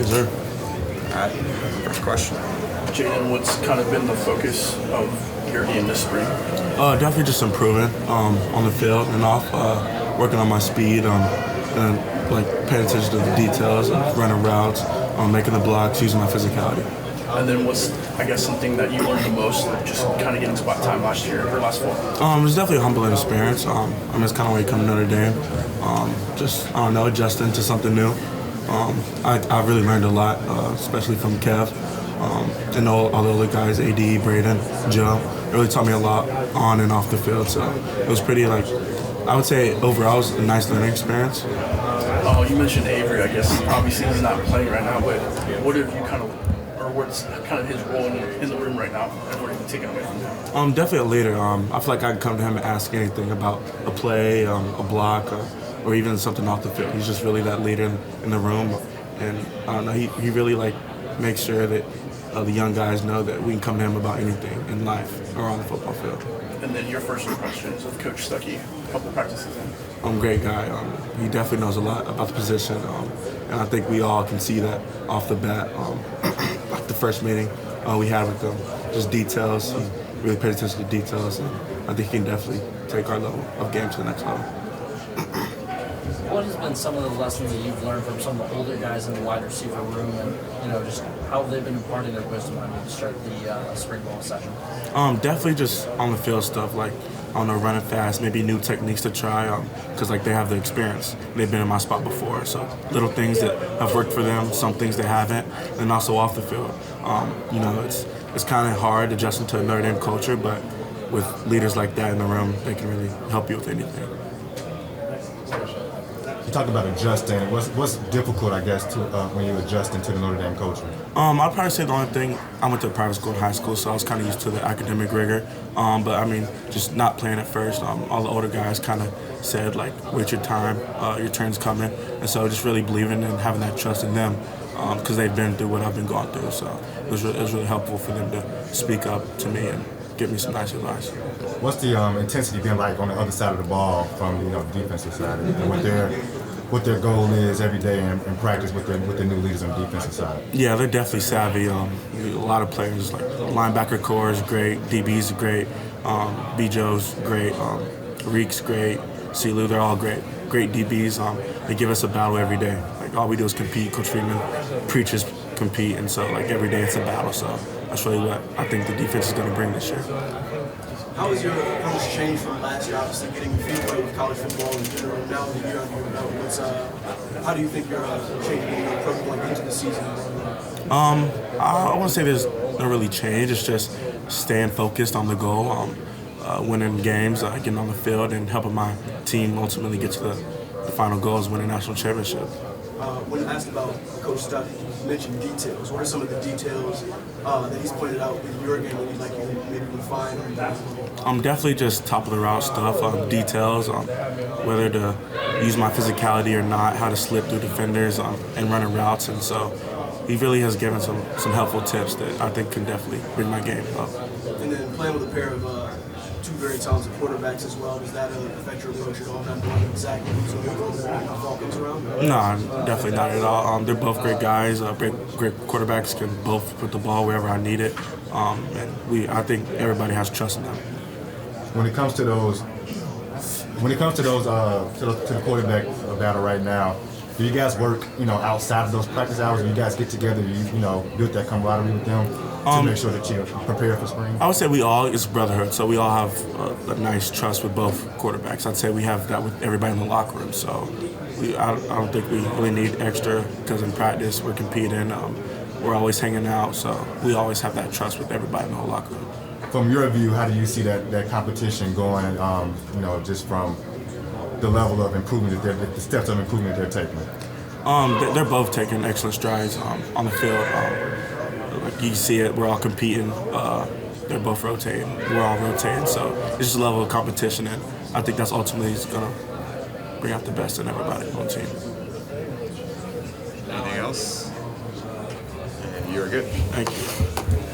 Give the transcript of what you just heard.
Yes, sir. All right, first question. Jayden, what's kind of been the focus of your game this spring? Definitely just improving on the field and off, working on my speed, and like paying attention to the details, running routes, making the blocks, using my physicality. And then what's, I guess, something that you learned the most, just kind of getting spot time last year or last fall? It's definitely a humbling experience. It's kind of when you come to Notre Dame, just, I don't know, adjusting to something new. I really learned a lot, especially from Kev, and all the other guys, AD, Braden, Joe. It really taught me a lot on and off the field, so it was pretty, I would say overall it was a nice learning experience. Oh, you mentioned Avery, I guess. Obviously he's not playing right now, but what have you what's kind of his role in the room right now, and what are you taking away from him? Definitely a leader. I feel like I can come to him and ask anything about a play, a block, or even something off the field. He's just really that leader in the room, and I don't know. He really makes sure that the young guys know that we can come to him about anything in life or on the football field. And then your first impressions of Coach Stuckey, a couple practices in. Great guy. He definitely knows a lot about the position, and I think we all can see that off the bat. Like the first meeting we had with him, just details. He really paid attention to details, and I think he can definitely take our level of game to the next level. What has been some of the lessons that you've learned from some of the older guys in the wide receiver room, and just how have they been imparting their wisdom on you to start the spring ball session? Definitely just on the field stuff, running fast, maybe new techniques to try, because they have the experience. They've been in my spot before, so little things that have worked for them, some things they haven't, and also off the field. It's kind of hard adjusting to a Notre Dame culture, but with leaders like that in the room, they can really help you with anything. You talked about adjusting. What's difficult, I guess, to when you adjust into the Notre Dame culture? I'd probably say the only thing, I went to a private school in high school, so I was kind of used to the academic rigor. Just not playing at first. All the older guys kind of said, wait your time, your turn's coming. And so just really believing and having that trust in them, because they've been through what I've been going through. So it was really helpful for them to speak up to me and give me some nice advice. What's the intensity been like on the other side of the ball from the defensive side, and what their goal is every day in practice with the new leaders on the defensive side? Yeah, they're definitely savvy. A lot of players, linebacker core is great, DB's great, Bjo's great, Reek's great, Silu, they're all great DBs. They give us a battle every day. All we do is compete. Coach Freeman preaches compete, and so every day it's a battle. So that's really what I think the defense is going to bring this year. How has your approach changed from last year? Obviously, getting your feet wet with college football in general. Now that you're under your belt, how do you think you're changing your approach going into the season? I want to say there's no really change. It's just staying focused on the goal, winning games, getting on the field, and helping my team ultimately get to the final goal is win a national championship. When asked about Coach Stuckey, you mentioned details. What are some of the details that he's pointed out in your game that you'd like you to maybe refine? Definitely just top of the route stuff, details, whether to use my physicality or not, how to slip through defenders and running routes. And so he really has given some helpful tips that I think can definitely bring my game up. And then playing with a pair of two very talented quarterbacks as well, does that affect your approach at all? Not knowing exactly who's going to go when the ball comes around? No, definitely not at all. They're both great guys. Great quarterbacks can both put the ball wherever I need it. I think everybody has trust in them. When it comes to the quarterback battle right now, do you guys work, outside of those practice hours? Do you guys get together, build that camaraderie with them to make sure that you prepare for spring? I would say it's brotherhood, so we all have a nice trust with both quarterbacks. I'd say we have that with everybody in the locker room, so I don't think we really need extra, because in practice we're competing, we're always hanging out, so we always have that trust with everybody in the whole locker room. From your view, how do you see that competition going, just from the level of improvement, the steps of improvement they're taking? They're both taking excellent strides on the field. You see it, we're all competing. They're both rotating, we're all rotating. So it's just a level of competition, and I think that's ultimately going to bring out the best in everybody on the team. Anything else? And you're good. Thank you.